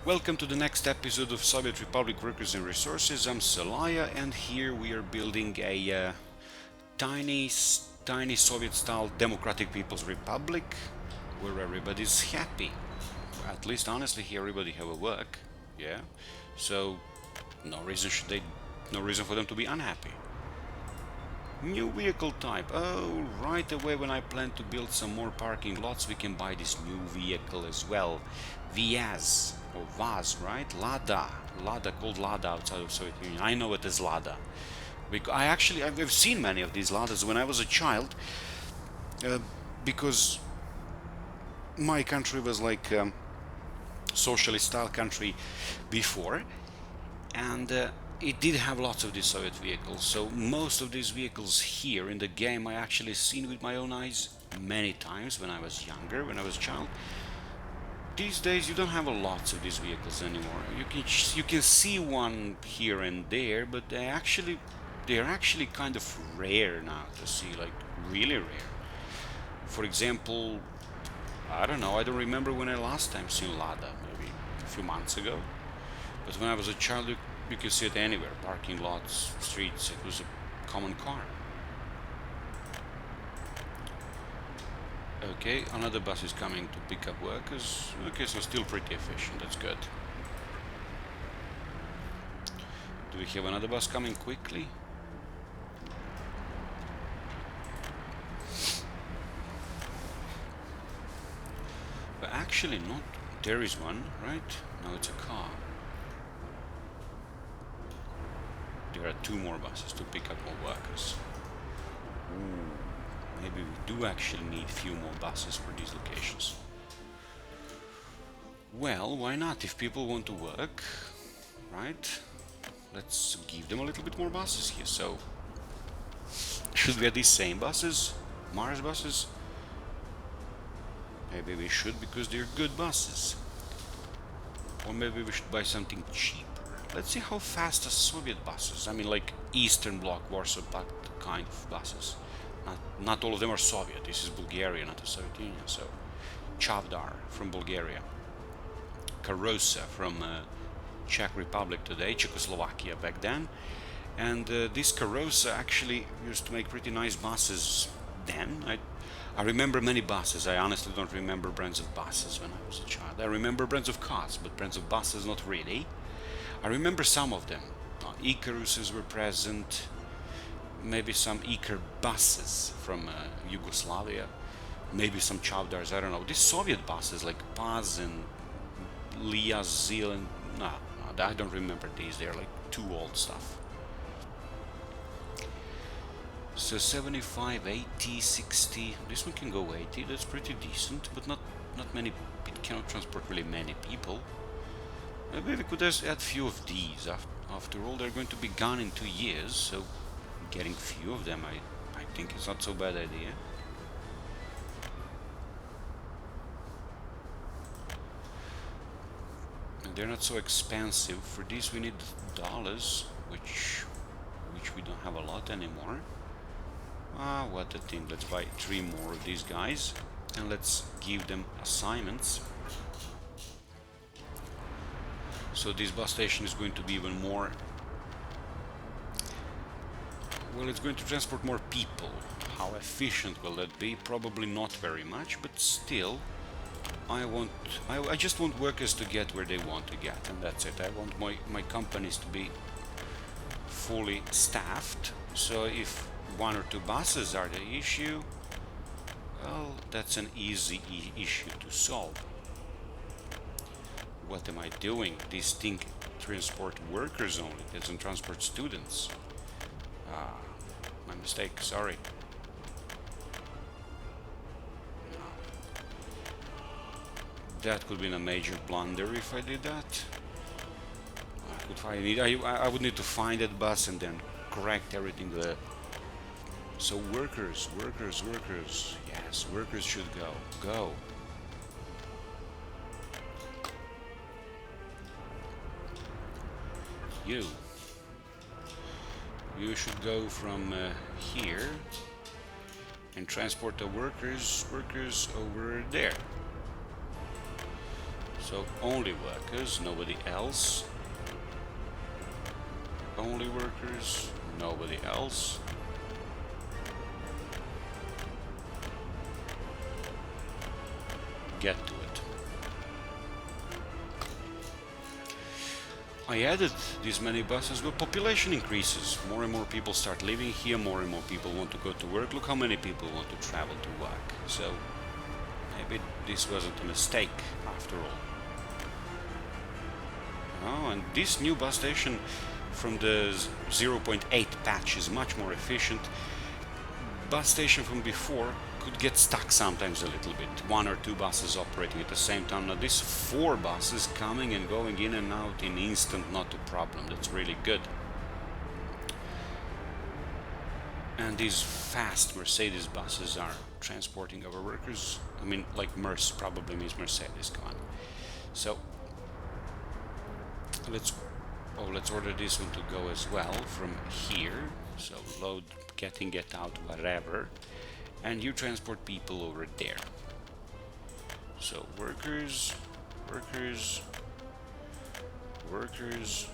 Welcome to the next episode of Soviet Republic Workers and Resources. I'm Salaya, and here we are building a tiny, tiny Soviet-style Democratic People's Republic where everybody's happy. At least, honestly, here everybody have a work. Yeah, so no reason no reason for them to be unhappy. New vehicle type. Oh, right away when I plan to build some more parking lots, we can buy this new vehicle as well. Viaz, or Vaz, right? Lada. Lada, called Lada outside of Soviet Union. I know it as Lada. I've seen many of these Ladas when I was a child, uh, because my country was like socialist style country before, and it did have lots of these Soviet vehicles. So most of these vehicles here in the game I actually seen with my own eyes many times when I was younger, when I was a child. These days you don't have a lots of these vehicles anymore. You can see one here and there, but they're actually kind of rare now to see, like really rare. For example, I don't know. I don't remember when I last time seen Lada. Maybe a few months ago. But when I was a child, you could see it anywhere. Parking lots, streets. It was a common car. Okay, another bus is coming to pick up workers. Okay, so still pretty efficient. That's good. Do we have another bus coming quickly? But actually not. There is one, right? No, it's a car. There are two more buses to pick up more workers. Ooh, maybe we do actually need a few more buses for these locations. Well, why not? If people want to work, right? Let's give them a little bit more buses here. So, should we get these same buses? Mars buses? Maybe we should, because they're good buses. Or maybe we should buy something cheaper. Let's see how fast the Soviet buses, I mean like Eastern Bloc, Warsaw Pact kind of buses. Not all of them are Soviet. This is Bulgaria, not the Soviet Union. So, Chavdar from Bulgaria. Karosa from Czech Republic today, Czechoslovakia back then. And this Karosa actually used to make pretty nice buses then. I remember many buses. I honestly don't remember brands of buses when I was a child. I remember brands of cars, but brands of buses not really. I remember some of them. Ikaruses were present. Maybe some Iker buses from Yugoslavia. Maybe some Chavdars, I don't know. These Soviet buses like Paz and Liazil and... No, I don't remember these. They're like too old stuff. So 75, 80, 60. This one can go 80. That's pretty decent, but not many. It cannot transport really many people. Maybe we could just add few of these. After all, they're going to be gone in 2 years, so getting few of them, I think it's not so bad idea. And they're not so expensive. For these we need dollars, which we don't have a lot anymore. What a thing. Let's buy 3 more of these guys, and let's give them assignments. So this bus station is going to be even more... Well, it's going to transport more people. How efficient will that be? Probably not very much, but still, I just want workers to get where they want to get, and that's it. I want my companies to be fully staffed, so if 1 or 2 buses are the issue, well, that's an easy issue to solve. What am I doing? This thing transport workers only, it doesn't transport students. My mistake, sorry. That could have been a major blunder if I did that. I would need to find that bus and then correct everything there. So workers. Yes, workers should go. Go. You should go from here and transport the workers over there. So only workers, nobody else. Only workers, nobody else. Get to it. I added these many buses, but population increases. More and more people start living here, more and more people want to go to work. Look how many people want to travel to work. So maybe this wasn't a mistake after all. Oh, and this new bus station from the 0.8 patch is much more efficient. Bus station from before could get stuck sometimes a little bit. 1 or 2 buses operating at the same time. Now this 4 buses coming and going in and out in instant, not a problem. That's really good. And these fast Mercedes buses are transporting our workers. I mean, like MERS probably means Mercedes, come on. So let's order this one to go as well from here. So load, get in, get out, whatever. And you transport people over there. So workers, workers, workers,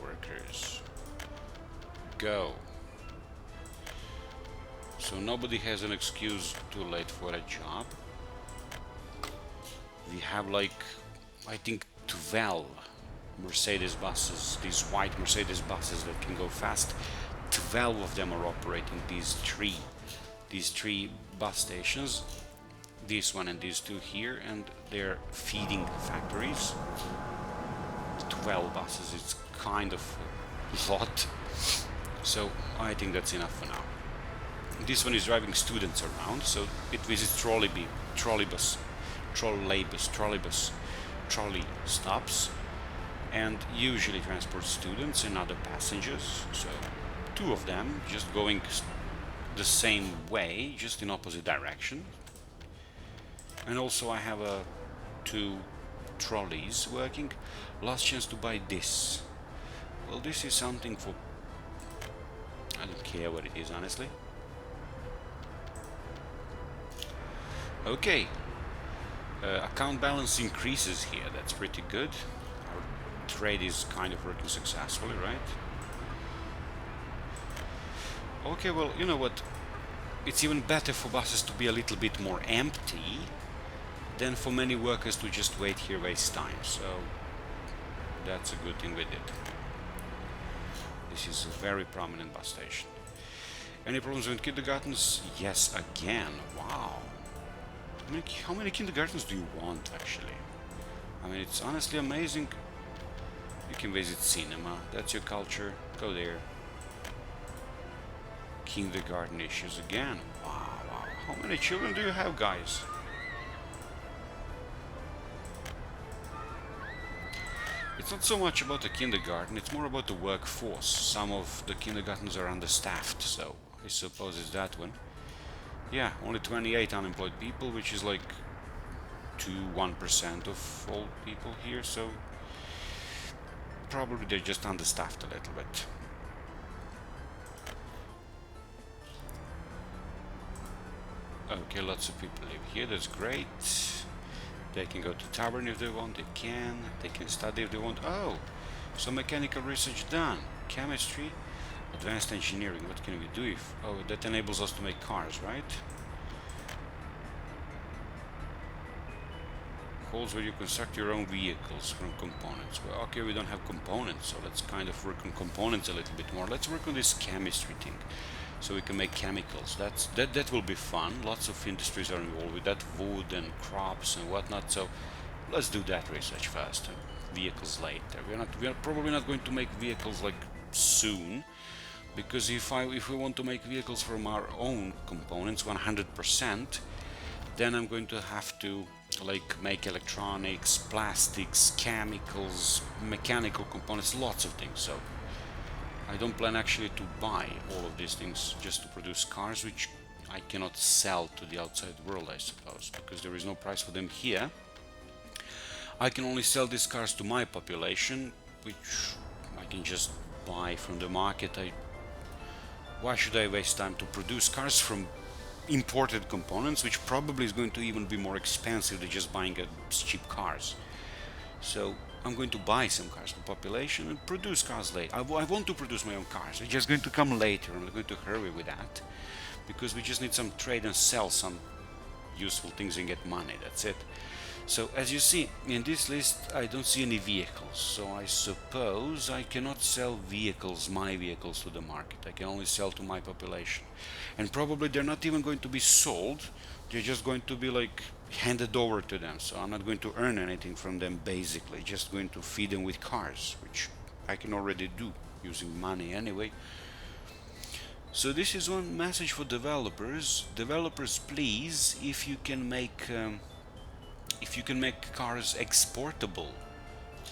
workers. Go. So nobody has an excuse too late for a job. We have like, I think 12 Mercedes buses, these white Mercedes buses that can go fast. 12 of them are operating these three bus stations, this one and these 2 here, and they're feeding factories. 12 buses, it's kind of a lot, so I think that's enough for now. This one is driving students around, so it visits trolley stops, and usually transports students and other passengers. So 2 of them just going the same way, just in opposite direction. And also I have 2 trolleys working. Last chance to buy this. Well, this is something for, I don't care what it is, honestly. Okay, account balance increases here. That's pretty good. Our trade is kind of working successfully, right? Okay, well, you know what? It's even better for buses to be a little bit more empty than for many workers to just wait here, waste time. So that's a good thing we did. This is a very prominent bus station. Any problems with kindergartens? Yes, again. Wow. How many kindergartens do you want, actually? I mean, it's honestly amazing. You can visit cinema. That's your culture. Go there. Kindergarten issues again. Wow, wow. How many children do you have, guys? It's not so much about the kindergarten, it's more about the workforce. Some of the kindergartens are understaffed, so I suppose it's that one. Yeah, only 28 unemployed people, which is like 1% of all people here, so probably they're just understaffed a little bit. Okay, lots of people live here, that's great. They can go to tavern if they want, they can study if they want. Oh, so mechanical research done. Chemistry, advanced engineering, what can we do if... Oh, that enables us to make cars, right? Holes where you construct your own vehicles from components. Well, okay, we don't have components, so let's kind of work on components a little bit more. Let's work on this chemistry thing, so we can make chemicals. That will be fun. Lots of industries are involved with that, wood and crops and whatnot, so let's do that research first, and vehicles later. We are probably not going to make vehicles like soon, because if we want to make vehicles from our own components 100%, then I'm going to have to like make electronics, plastics, chemicals, mechanical components, lots of things. So I don't plan actually to buy all of these things just to produce cars, which I cannot sell to the outside world, I suppose, because there is no price for them here. I can only sell these cars to my population, which I can just buy from the market. Why should I waste time to produce cars from imported components, which probably is going to even be more expensive than just buying cheap cars? So I'm going to buy some cars for population and produce cars later. I want to produce my own cars. It's just going to come later. I'm going to hurry with that because we just need some trade and sell some useful things and get money. That's it. So as you see in this list, I don't see any vehicles. So I suppose I cannot sell vehicles, my vehicles, to the market. I can only sell to my population. And probably they're not even going to be sold. They're just going to be like handed over to them. So I'm not going to earn anything from them basically. Just going to feed them with cars, which I can already do using money anyway. So this is one message for developers. Developers, please, if you can make cars exportable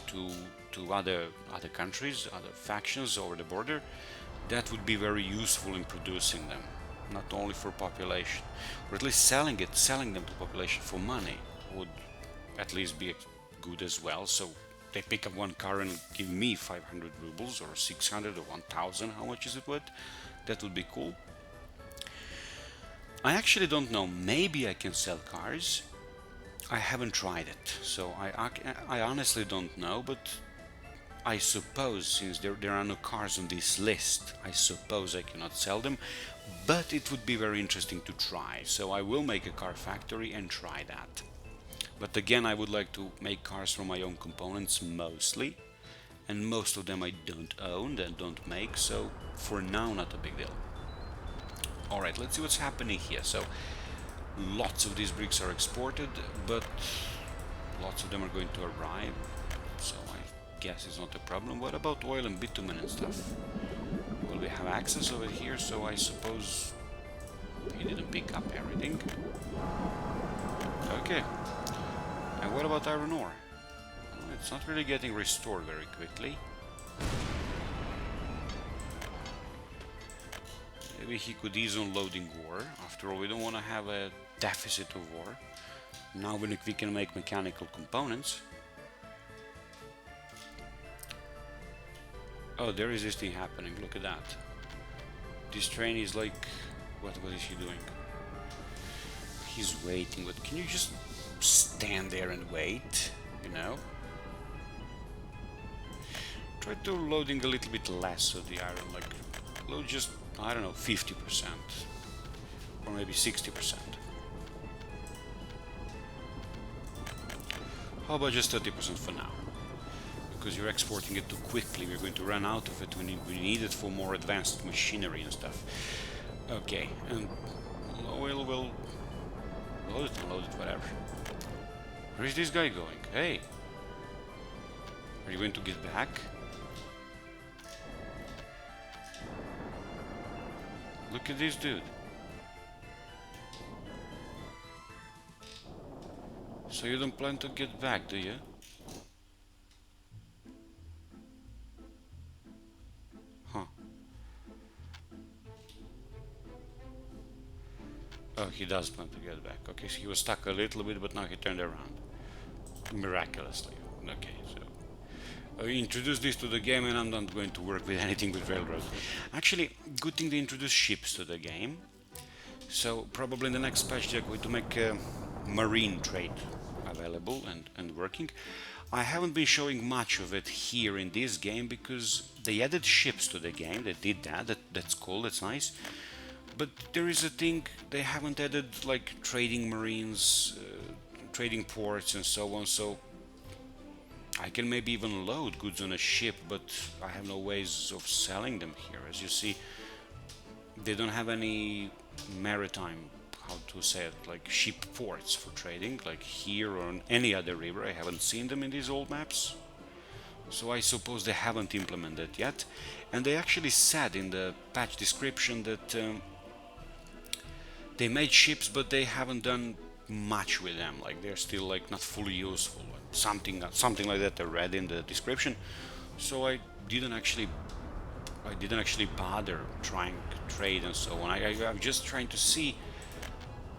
to other countries, other factions over the border, that would be very useful in producing them, not only for population, or at least selling them to population for money would at least be good as well. So they pick up one car and give me 500 rubles or 600 or 1000, how much is it worth? That would be cool. I actually don't know, maybe I can sell cars. I haven't tried it, so I honestly don't know, but I suppose since there are no cars on this list, I suppose I cannot sell them, but it would be very interesting to try, so I will make a car factory and try that. But again, I would like to make cars from my own components mostly, and most of them I don't own and don't make, so for now not a big deal. Alright, let's see what's happening here. So lots of these bricks are exported, but lots of them are going to arrive, so I guess it's not a problem. What about oil and bitumen and stuff? Well, we have access over here, so I suppose he didn't pick up everything. Okay. And what about iron ore? Well, it's not really getting restored very quickly. Maybe he could ease on loading ore. After all, we don't want to have a deficit of ore. Now we can make mechanical components. Oh, there is this thing happening. Look at that. This train is like... What is he doing? He's waiting. But can you just stand there and wait? You know? Try to loading a little bit less of the iron. Like, load just, I don't know, 50%. Or maybe 60%. How about just 30% for now? Because you're exporting it too quickly, we're going to run out of it. We need it for more advanced machinery and stuff. Okay, and oil will load it, whatever. Where is this guy going? Hey! Are you going to get back? Look at this dude. So you don't plan to get back, do you? Huh. Oh, he does plan to get back. Okay, so he was stuck a little bit, but now he turned around. Miraculously. Okay, so... introduce this to the game and I'm not going to work with anything with railroad. Actually, good thing they introduced ships to the game. So probably in the next patch they're going to make marine trade available and working. I haven't been showing much of it here in this game because they added ships to the game. They did that's cool, that's nice. But there is a thing, they haven't added like trading marines, trading ports and so on, so I can maybe even load goods on a ship, but I have no ways of selling them here. As you see, they don't have any maritime, how to say it, like ship ports for trading, like here or on any other river. I haven't seen them in these old maps. So I suppose they haven't implemented yet. And they actually said in the patch description that they made ships, but they haven't done much with them. Like they're still like not fully useful. Something like that I read in the description. So I didn't actually bother trying to trade and so on. I'm just trying to see,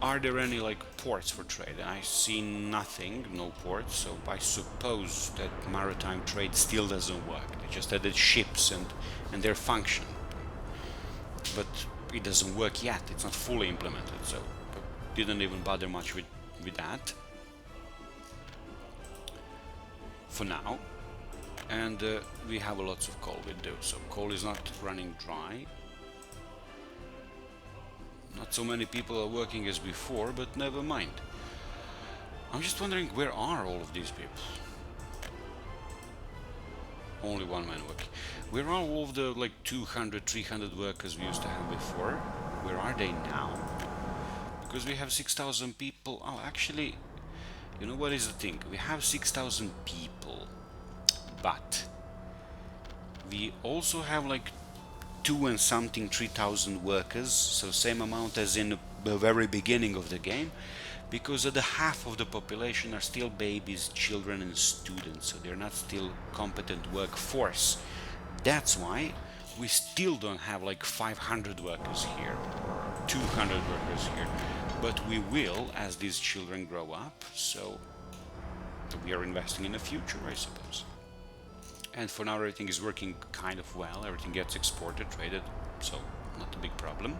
are there any like ports for trade? And I see nothing, no ports, so I suppose that maritime trade still doesn't work. They just added ships and their function, but it doesn't work yet. It's not fully implemented, so didn't even bother much with that. for now. And we have lots of coal we do, so coal is not running dry. Not so many people are working as before, but never mind. I'm just wondering, where are all of these people? Only one man working. Where are all of the like 200, 300 workers we used to have before? Where are they now? Because we have 6,000 people. Oh, actually, you know what is the thing? We have 6,000 people, but we also have like 3,000 workers, so same amount as in the very beginning of the game, because the half of the population are still babies, children and students, so they're not still competent workforce. That's why we still don't have like 500 workers here, 200 workers here, but we will as these children grow up, so we are investing in the future, I suppose. And for now everything is working kind of well, everything gets exported, traded, so not a big problem.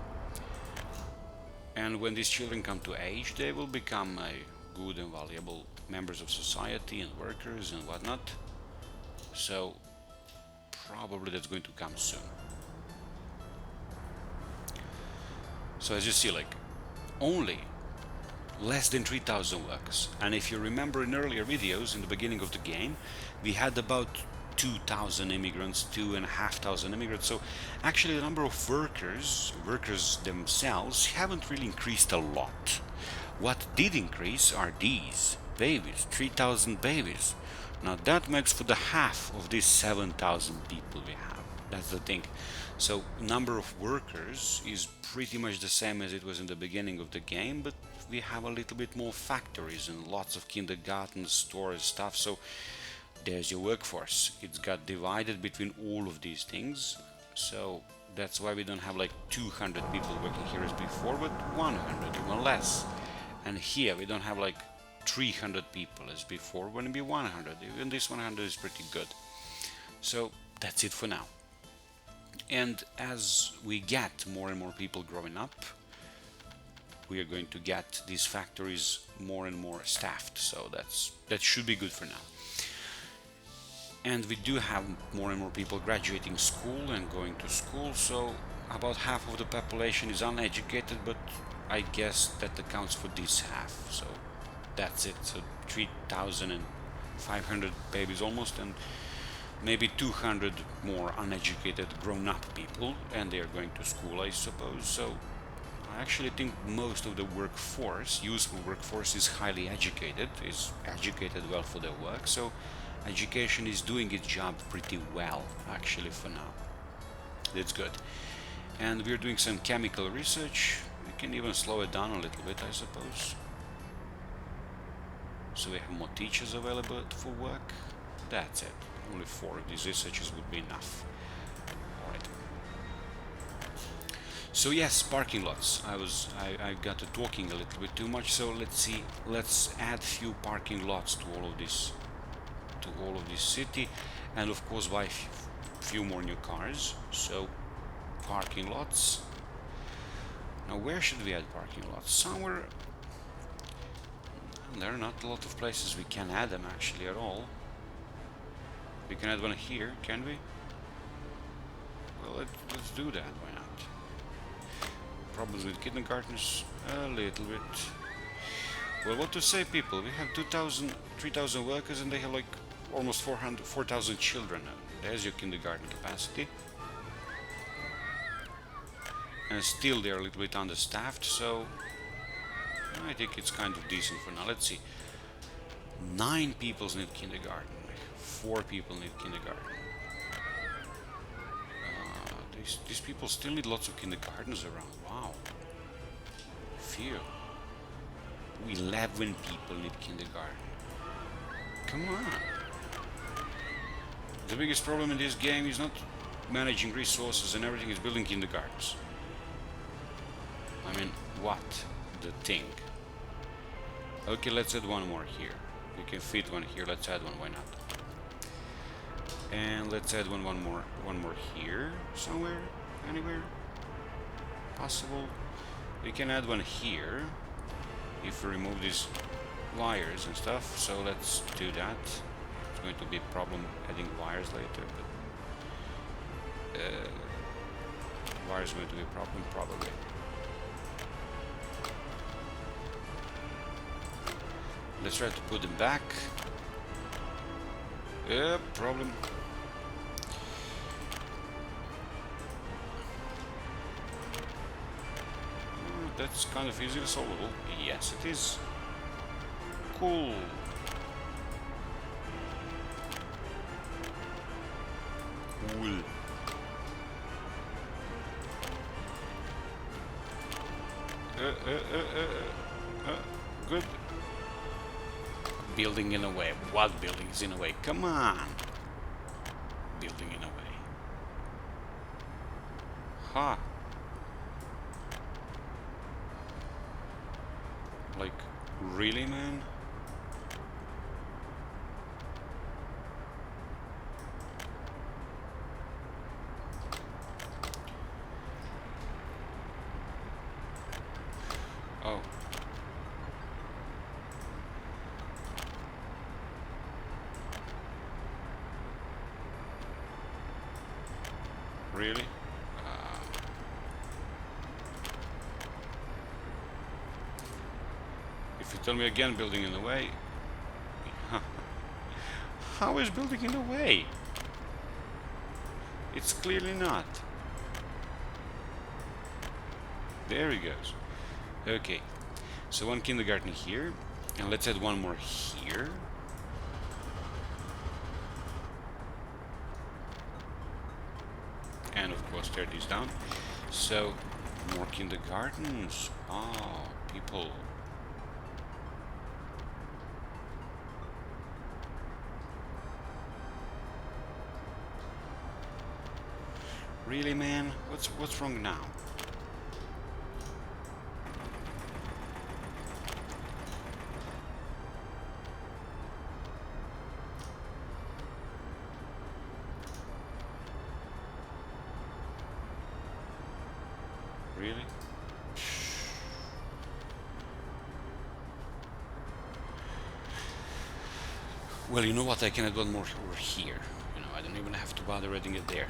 And when these children come to age, they will become a good and valuable members of society and workers and whatnot. So probably that's going to come soon. So as you see, like, only less than 3,000 workers. And if you remember in earlier videos in the beginning of the game, we had about 2,000 immigrants, 2,500 immigrants. So actually the number of workers themselves haven't really increased a lot. What did increase are these babies, 3,000 babies. Now that makes for the half of these 7,000 people we have. That's the thing. So number of workers is pretty much the same as it was in the beginning of the game, but we have a little bit more factories and lots of kindergartens, stores, stuff. So there's your workforce. It's got divided between all of these things. So that's why we don't have like 200 people working here as before, but 100, even less. And here we don't have like 300 people as before, when it be 100. Even this 100 is pretty good. So that's it for now. And as we get more and more people growing up, we are going to get these factories more and more staffed. So that should be good for now. And we do have more and more people graduating school and going to school, so about half of the population is uneducated, but I guess that accounts for this half, so that's it. So 3,500 babies almost, and maybe 200 more uneducated grown-up people, and they are going to school, I suppose. So I actually think most of the workforce, useful workforce, is highly educated, is educated well for their work, so education is doing its job pretty well, actually, for now. That's good. And we're doing some chemical research. We can even slow it down a little bit, I suppose. So we have more teachers available for work. That's it. Only 4 of these researchers would be enough. Alright. So yes, parking lots. I got to talking a little bit too much, so let's see. Let's add few parking lots to all of this city, and of course buy few more new cars. So parking lots. Now where should we add parking lots? Somewhere. There are not a lot of places we can add them actually at all. We can add one here, can we? Well, let's do that, why not? Problems with kindergartners? A little bit. Well, what to say, people? We have 3,000 workers and they have like almost 4,000 children. There's your kindergarten capacity. And still they're a little bit understaffed, so I think it's kind of decent for now. Let's see. 9 people need kindergarten. 4 people need kindergarten. These people still need lots of kindergartens around. Wow. Phew. 11 people need kindergarten. Come on. The biggest problem in this game is not managing resources and everything, is building kindergartens. I mean, what the thing? Okay, let's add one more here. We can fit one here. Let's add one. Why not? And let's add one more here somewhere, anywhere possible. We can add one here if we remove these wires and stuff. So let's do that. going to be a problem adding wires later, but wires going to be a problem probably. Let's try to put them back. Problem. That's kind of easily solvable. Yes, it is. Cool. Cool. Good. Building in a way. What building is in a way? Come on. Building in a way. Ha. Like, really, man? Oh. Really? If you tell me again building in the way... How is building in the way? It's clearly not. There he goes. Okay. So one kindergarten here. And let's add one more here. And of course tear these down. So more kindergartens. Oh, people. Really, man? What's wrong now? Really? Well, you know what? I can add one more over here. You know, I don't even have to bother adding it there.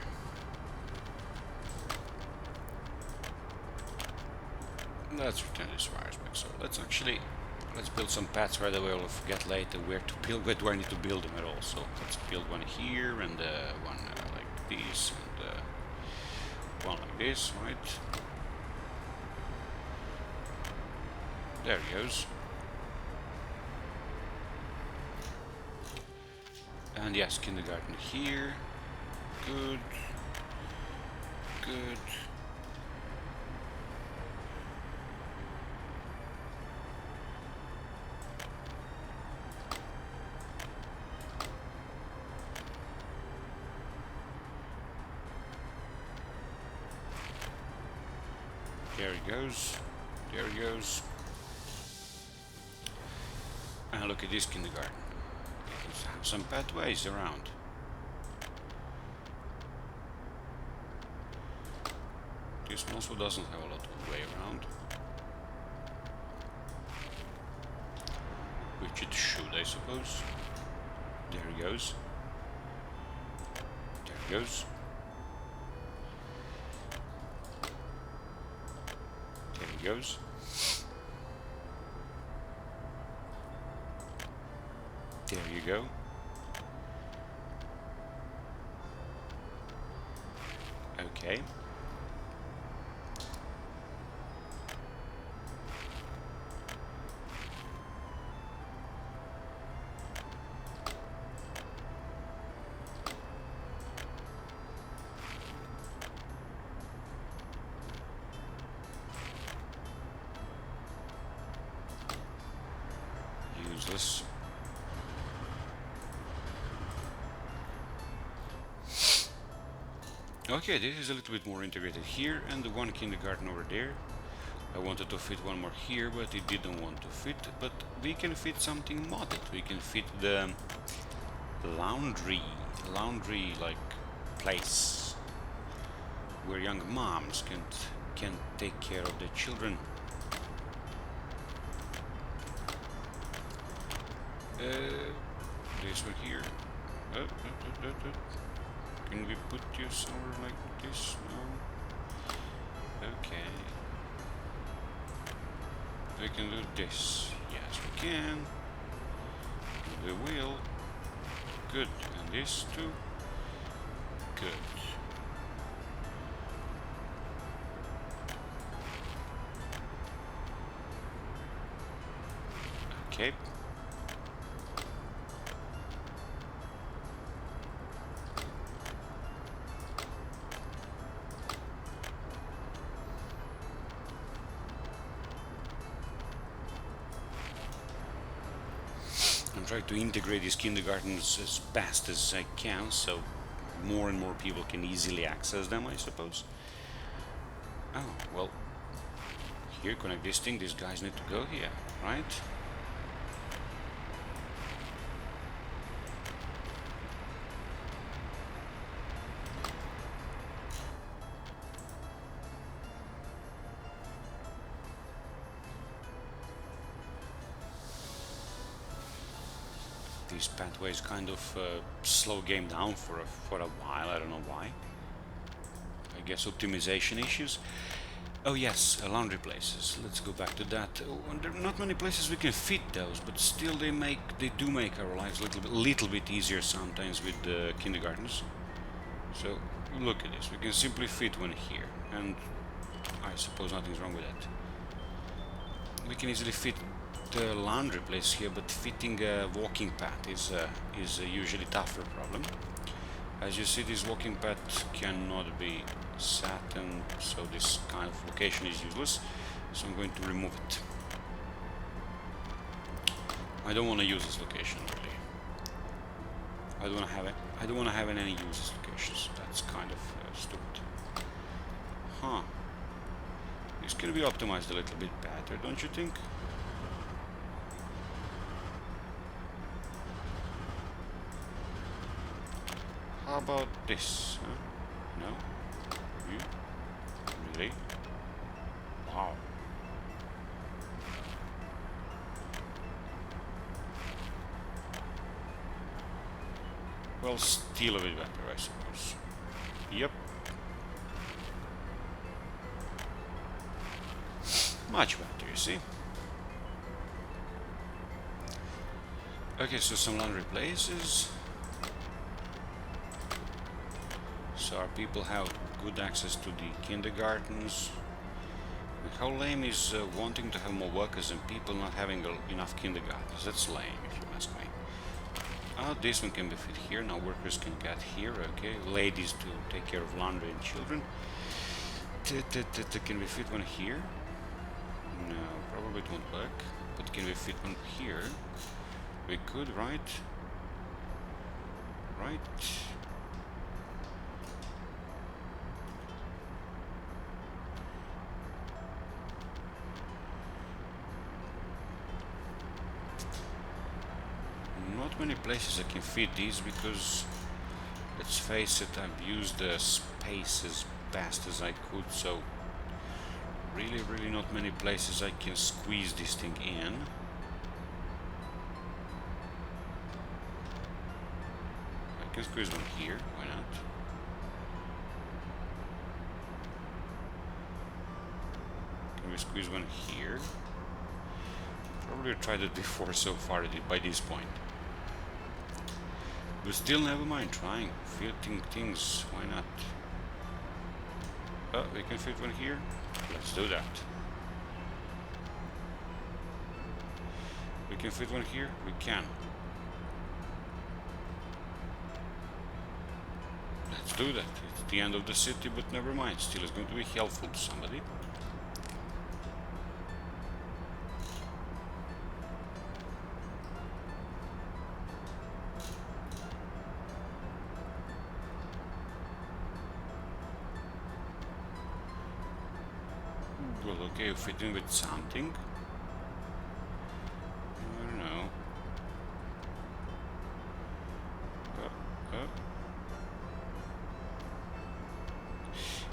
Let's return these wires back. So let's build some paths right away. We'll forget later where to build, where do I need to build them at all. So let's build one here and one like this and one like this, right? There he goes. And yes, kindergarten here. Good. Good. There he goes. There he goes. And look at this kindergarten. Let's have some pathways around. This one also doesn't have a lot of way around. Which it should, I suppose. There he goes. There he goes. There he goes. There you go. Okay. Use this. Okay, this is a little bit more integrated here, and the one kindergarten over there. I wanted to fit one more here, but it didn't want to fit. But we can fit something modded. We can fit the laundry like place where young moms can take care of their children. This one here. Can we put you somewhere like this? No. Okay. We can do this. Yes, we can. We will. Good. And this too. Good. Okay. I'm trying to integrate these kindergartens as fast as I can, so more and more people can easily access them, I suppose. Oh, well, here, connect this thing, these guys need to go here, right? These pathways kind of slow game down for a while. I don't know why. I guess optimization issues. Oh yes, laundry places. Let's go back to that. Oh, there are not many places we can fit those, but still they do make our lives a little bit easier sometimes with the kindergartens. So look at this. We can simply fit one here, and I suppose nothing's wrong with that. We can easily fit the laundry place here, but fitting a walking path is usually tougher problem. As you see, this walking path cannot be set, and so this kind of location is useless. So I'm going to remove it. I don't want to use this location really. I don't want to have any useless locations. That's kind of stupid. Huh. This can be optimized a little bit better, don't you think? How about this? Huh? No? You? Really? Wow. Well, still a bit better, I suppose. Yep. Much better, you see. Okay, so some laundry places. So our people have good access to the kindergartens. And how lame is wanting to have more workers and people not having enough kindergartens? That's lame, if you ask me. Oh, this one can be fit here. Now workers can get here. Okay, ladies to take care of laundry and children. Can we fit one here? No, probably it won't work. But can we fit one here? We could, right? Right. Not many places I can fit these because, let's face it, I've used the space as best as I could, so really not many places I can squeeze this thing in. I can squeeze one here, why not? Can we squeeze one here? Probably tried it before so far by this point. But still, never mind trying. Fitting things, why not? Oh, we can fit one here. Let's do that. We can fit one here? We can. Let's do that. It's the end of the city, but never mind. Still, it's going to be helpful to somebody. Well, okay, fit in with something. I don't know.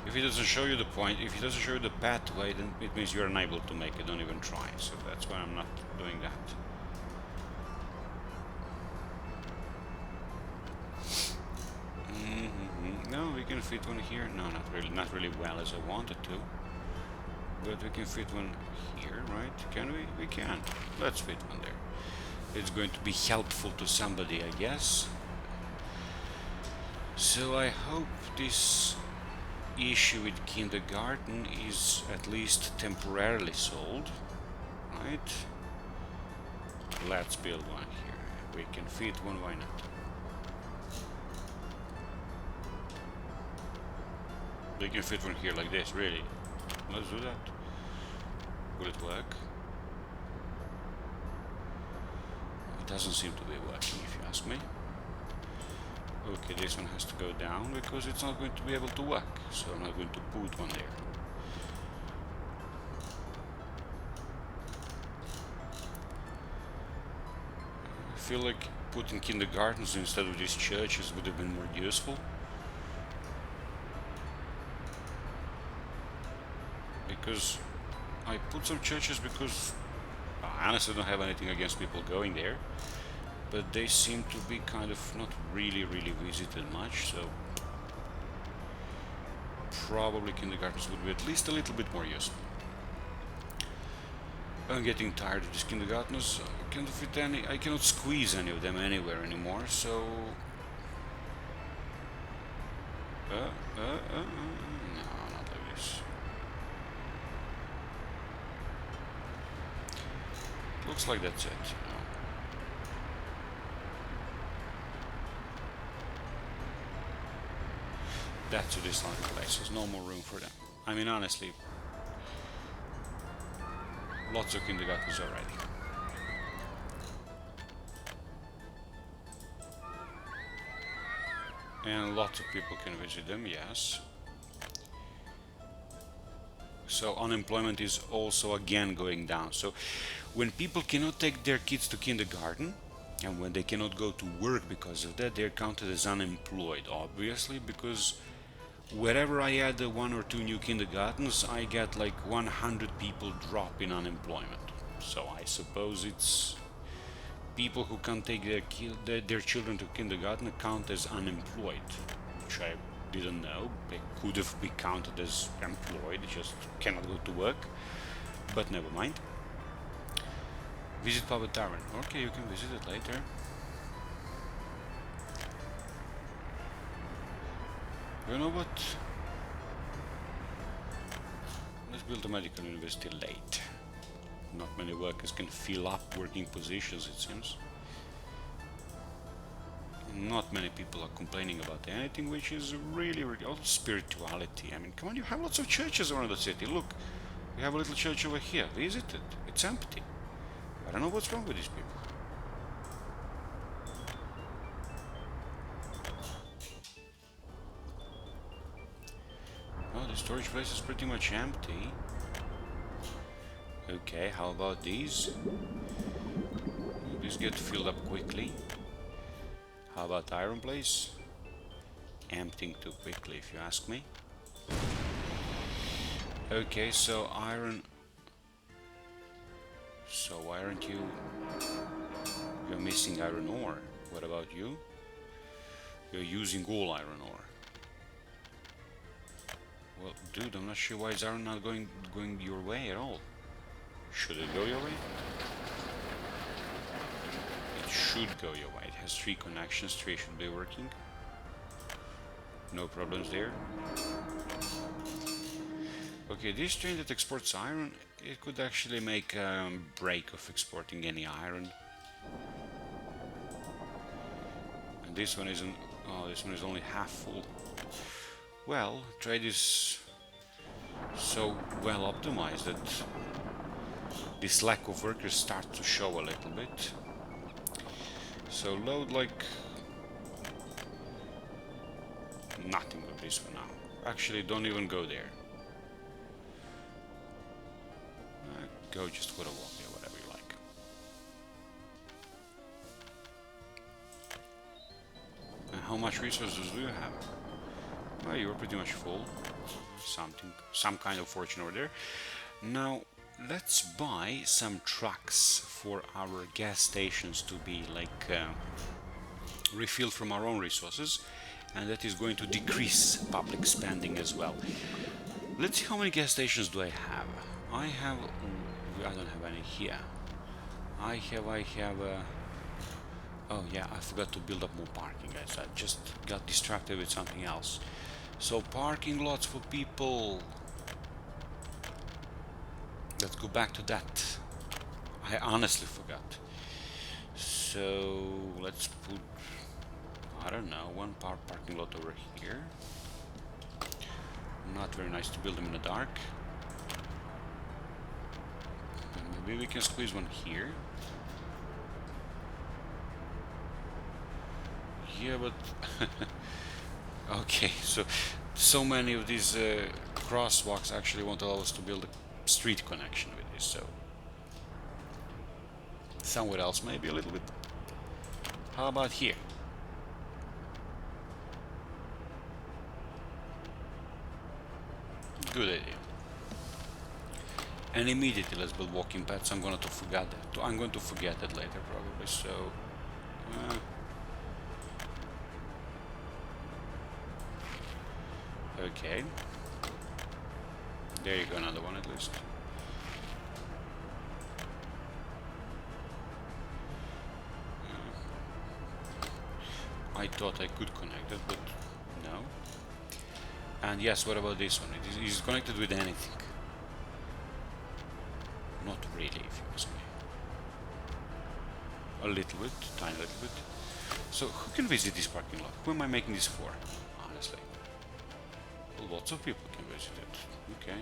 If it doesn't show you the point, if it doesn't show you the pathway, then it means you're unable to make it. Don't even try. So that's why I'm not doing that. even fit one here. No, not really well as I wanted to. But we can fit one here, right? Can we? We can. Let's fit one there. It's going to be helpful to somebody, I guess. So I hope this issue with kindergarten is at least temporarily solved, right? Let's build one here. We can fit one, why not? We can fit one here like this, really. Let's do that. Will it work? It doesn't seem to be working, if you ask me. Okay, this one has to go down because it's not going to be able to work, so I'm not going to put one there. I feel like putting kindergartens instead of these churches would have been more useful. Because I put some churches because I honestly don't have anything against people going there. But they seem to be kind of not really visited much, so probably kindergartens would be at least a little bit more useful. I'm getting tired of these kindergartens. I cannot squeeze any of them anywhere anymore, so... No, not like this. Looks like that's it. That's the Islamic places, no more room for them. I mean, honestly, lots of kindergartens already. And lots of people can visit them, yes. So unemployment is also again going down. So when people cannot take their kids to kindergarten, and when they cannot go to work because of that, they're counted as unemployed, obviously, because wherever I add one or two new kindergartens, I get like 100 people drop in unemployment. So I suppose it's people who can't take their children to kindergarten count as unemployed, which I didn't know. They could have been counted as employed, just cannot go to work. But never mind. Visit Public Tavern. Okay, you can visit it later. You know what? Let's build a medical university late. Not many workers can fill up working positions, it seems. Not many people are complaining about anything, which is really all spirituality. I mean, come on, you have lots of churches around the city. Look, we have a little church over here. Visit it. It's empty. I don't know what's wrong with these people. Well, the storage place is pretty much empty. Okay, how about these? These get filled up quickly. How about iron place? Emptying too quickly, if you ask me. Okay, so iron... So why aren't you... You're missing iron ore. What about you? You're using all iron ore. Well, dude, I'm not sure why is iron not going your way at all. Should it go your way? It should go your way. It has 3 connections, 3 should be working. No problems there. Okay, this train that exports iron, it could actually make a break of exporting any iron. And this one isn't... Oh, this one is only half full. Well, trade is so well optimized that this lack of workers starts to show a little bit. So load like nothing of this for now. Actually, don't even go there. Go just for a walk there, whatever you like. And how much resources do you have? Well, you're pretty much full. Some kind of fortune over there. Now, let's buy some trucks for our gas stations to be like refilled from our own resources. and that is going to decrease public spending as well. Let's see how many gas stations do I have. I don't have any here. I have oh yeah, I forgot to build up more parking, guys. I just got distracted with something else. So parking lots for people. Let's go back to that. I honestly forgot. So let's put, I don't know, one parking lot over here. Not very nice to build them in the dark. And maybe we can squeeze one here. Yeah, but okay, so many of these crosswalks actually won't allow us to build a street connection with this, so somewhere else maybe a little bit. How about here? Good idea. And immediately let's build walking paths. I'm going to forget that later probably. So okay. There you go, another one at least. I thought I could connect it, but no. And yes, what about this one? It is connected with anything. Not really, if you ask me. A little bit, tiny little bit. So who can visit this parking lot? Who am I making this for? Honestly. Lots of people can visit it. Okay.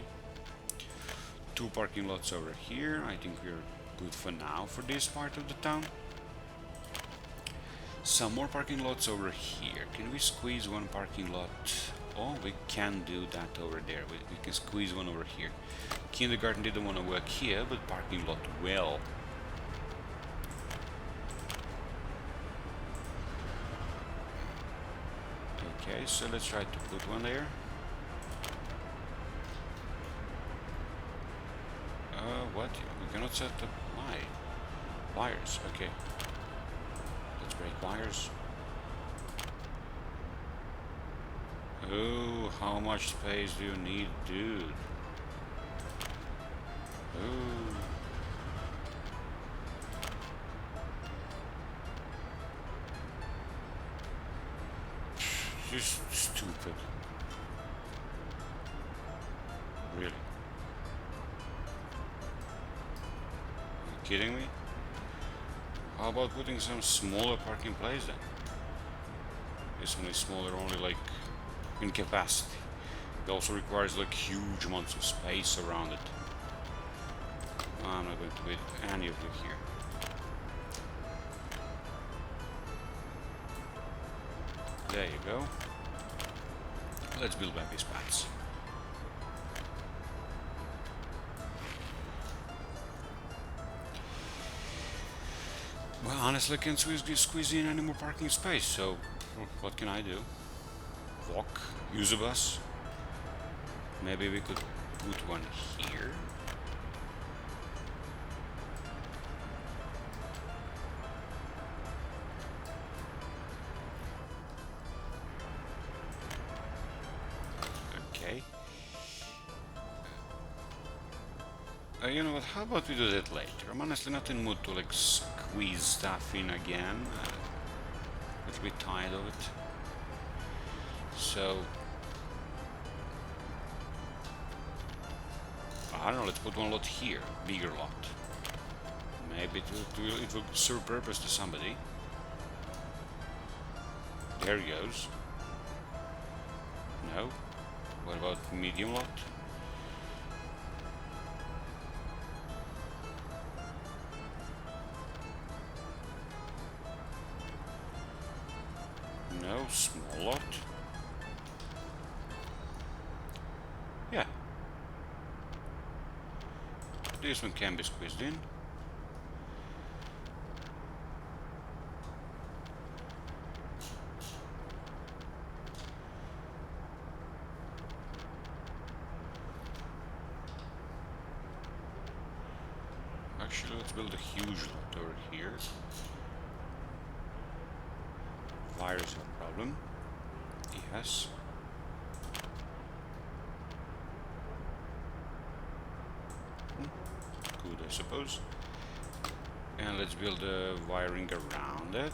2 parking lots over here. I think we're good for now for this part of the town. Some more parking lots over here. Can we squeeze one parking lot? Oh, we can do that over there. We can squeeze one over here. Kindergarten didn't want to work here, but parking lot will. Okay, so let's try to put one there. What? We cannot set up why? Wires, okay. Let's break wires. Oh, how much space do you need, dude? Oh. Just stupid. Really? Kidding me? How about putting some smaller parking place then? This one is smaller, only like in capacity. It also requires like huge amounts of space around it. I'm not going to build any of them here. There you go. Let's build back these paths. Well, honestly, I can't squeeze in any more parking space, so what can I do? Walk? Use a bus? Maybe we could put one here. Okay. You know what, how about we do that later? I'm honestly not in the mood to like squeeze stuff in again. A little bit tired of it. So I don't know, let's put one lot here, bigger lot. Maybe it will serve purpose to somebody. There he goes. No? What about medium lot? No, small lot. Yeah. This one can be squeezed in. Actually, let's build a huge lot over here. Wires are a problem. guess. Good, I suppose. And let's build a wiring around it.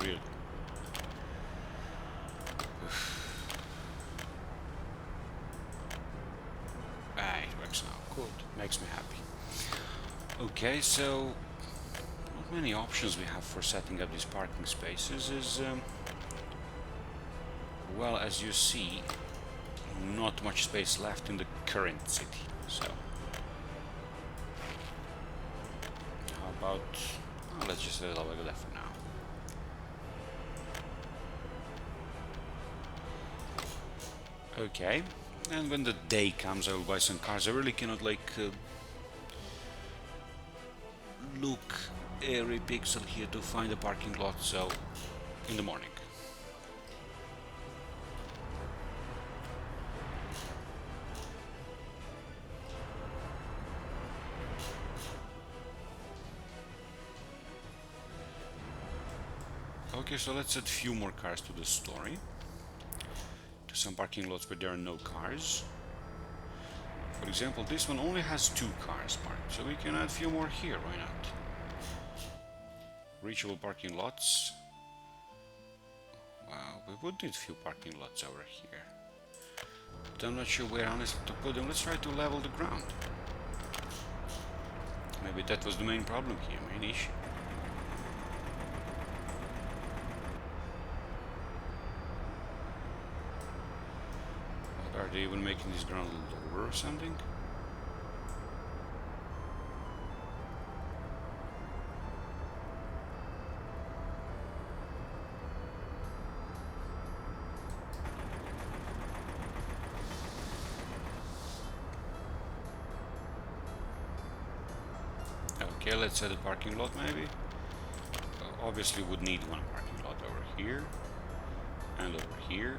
Really? Ah, it works now. Good. Makes me happy. Okay, so not many options we have for setting up these parking spaces is, well, as you see, not much space left in the current city. So, how about, oh, let's just let it like that for now. Okay, and when the day comes, I will buy some cars. I really cannot like look every pixel here to find a parking lot, so in the morning. Okay, so let's add a few more cars to the story. To some parking lots where there are no cars. For example, this one only has 2 cars parked, so we can add a few more here, why not? Reachable parking lots. Wow, we would need a few parking lots over here. But I'm not sure where honestly to put them. Let's try to level the ground. Maybe that was the main problem here, main issue. Are they even making this ground lower or something? Okay, let's add a parking lot maybe. Obviously would need one parking lot over here and over here.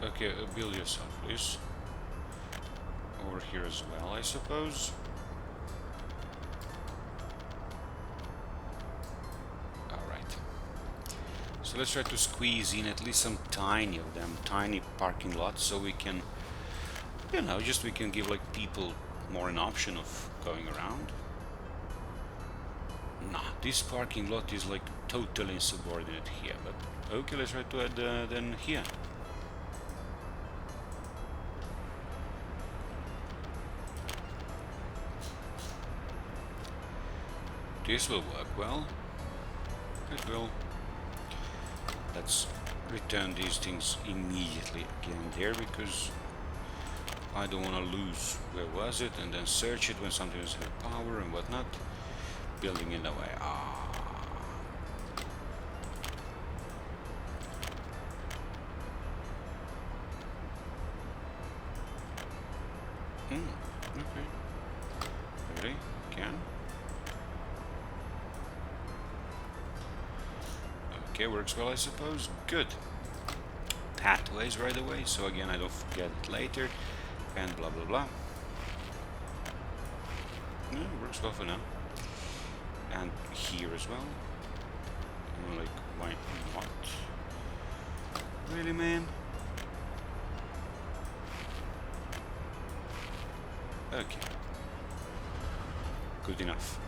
Okay, build yourself, please. Over here as well, I suppose. Alright. So let's try to squeeze in at least some tiny of them, tiny parking lots, so we can, you know, just we can give like people more an option of going around. Nah, this parking lot is like totally insubordinate here, but okay, let's try to add then here. This will work well. It will. Let's return these things immediately again there, because I don't want to lose where was it and then search it when something doesn't have power and whatnot. Building in the way. Okay. Really? Can? Okay, works well, I suppose. Good. Pathways right away, so again I don't forget it later. And blah blah blah. Yeah, works well for now. And here as well. Like, why not? Really, man? Okay. Good enough.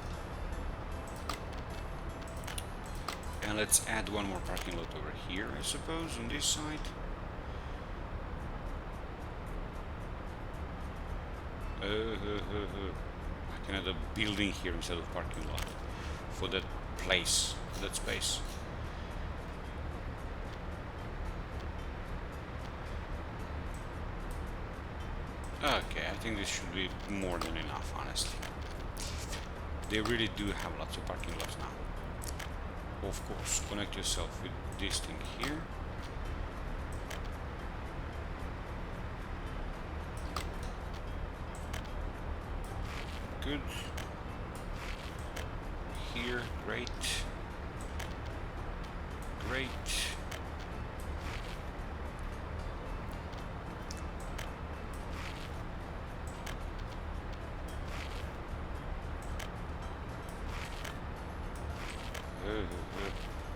And let's add one more parking lot over here, I suppose, on this side. I can add a building here instead of parking lot for that place, for that space. Okay, I think this should be more than enough, honestly. They really do have lots of parking lots now. Of course, connect yourself with this thing here. Good. Great. Great.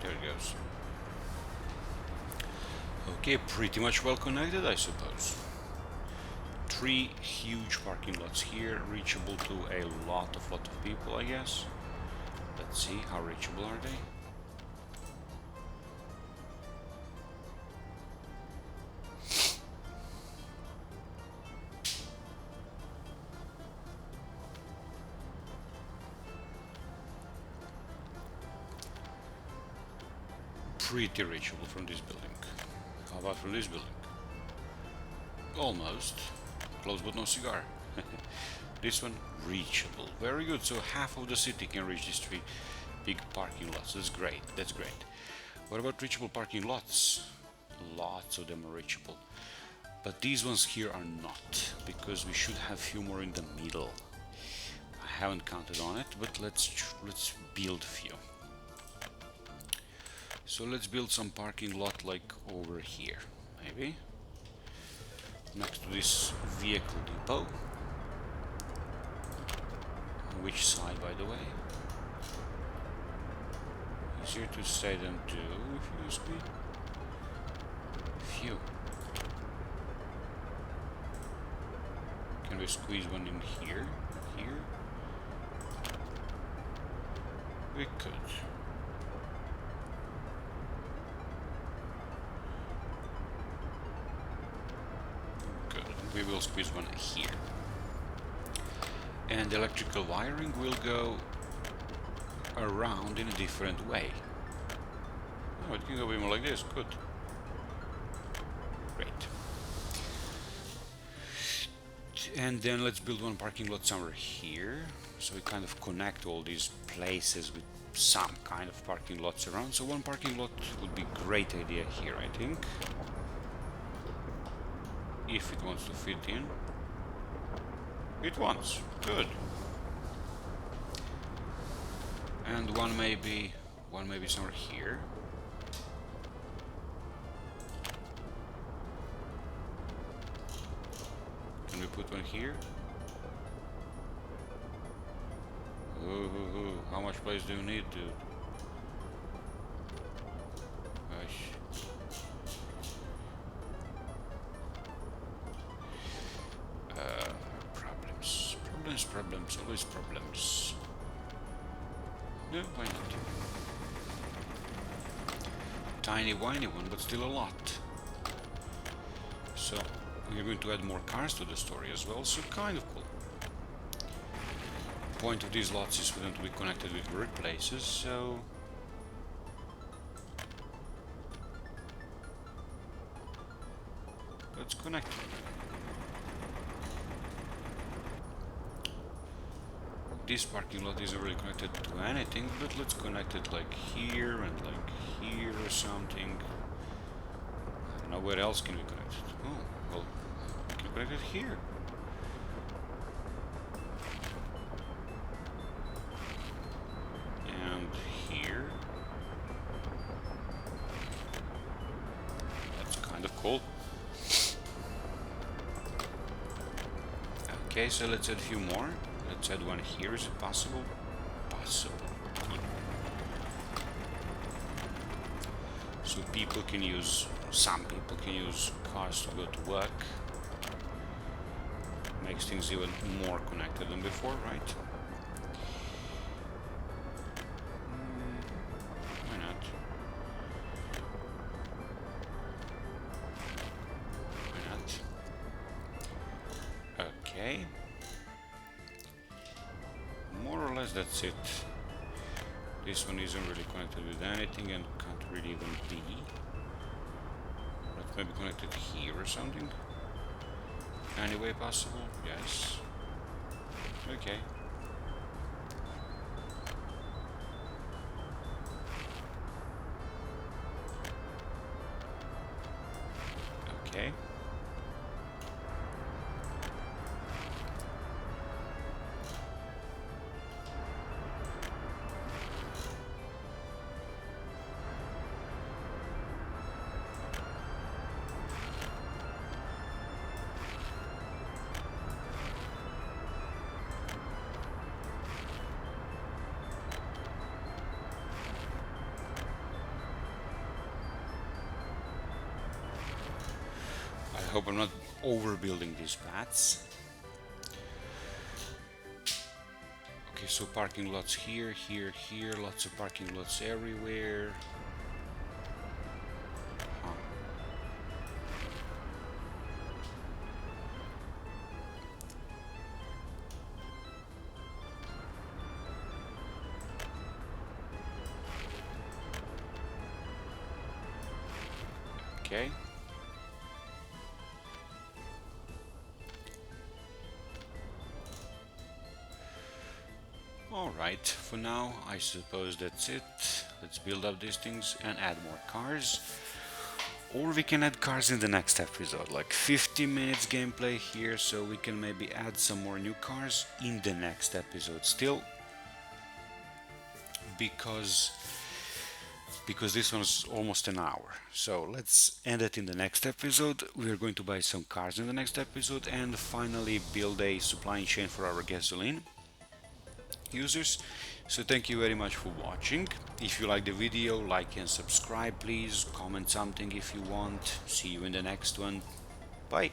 There it goes. Okay, pretty much well connected, I suppose. 3 huge parking lots here, reachable to a lot of people, I guess. Let's see, how reachable are they? Pretty reachable from this building. How about from this building? Almost. Close but no cigar. This one, reachable. Very good. So half of the city can reach these 3 big parking lots. That's great. That's great. What about reachable parking lots? Lots of them are reachable. But these ones here are not, because we should have a few more in the middle. I haven't counted on it, but let's build a few. So let's build some parking lot like over here, maybe. Next to this vehicle depot. Which side, by the way? Easier to say than do, if you ask me. Phew. Can we squeeze one in here? Here? We could. Good. We will squeeze one here. And the electrical wiring will go around in a different way. Oh, it can go even like this. Good. Great. And then let's build one parking lot somewhere here, so we kind of connect all these places with some kind of parking lots around. So one parking lot would be a great idea here, I think, if it wants to fit in. It wants. Good. And one maybe somewhere here. Can we put one here? Ooh, how much place do you need, dude? Gosh. Problems, always problems. No, why not? Tiny whiny one, but still a lot. So we're going to add more cars to the story as well, so kind of cool. The point of these lots is for them to be connected with workplaces, so let's connect them. This parking lot isn't really connected to anything, but let's connect it like here and like here or something. I don't know where else can we connect it. Oh, well, we can connect it here. And here. That's kind of cool. Okay, so let's add a few more. Let's add one here. Is it possible? Possible. Good. So some people can use cars to go to work. Makes things even more connected than before, right? Why not? Why not? Okay. More or less that's it. This one isn't really connected with anything and can't really even be. Let's maybe connect it here or something. Any way possible? Yes. Okay. Okay. Hope I'm not overbuilding these paths. Okay, so parking lots here, here, here, lots of parking lots everywhere. Huh. Okay. Alright, for now I suppose that's it. Let's build up these things and add more cars. Or we can add cars in the next episode, like 50 minutes gameplay here, so we can maybe add some more new cars in the next episode still. Because this one's almost an hour. So let's end it in the next episode. We are going to buy some cars in the next episode and finally build a supply chain for our gasoline users. So thank you very much for watching. If you like the video, like and subscribe please, comment something if you want. See you in the next one. Bye.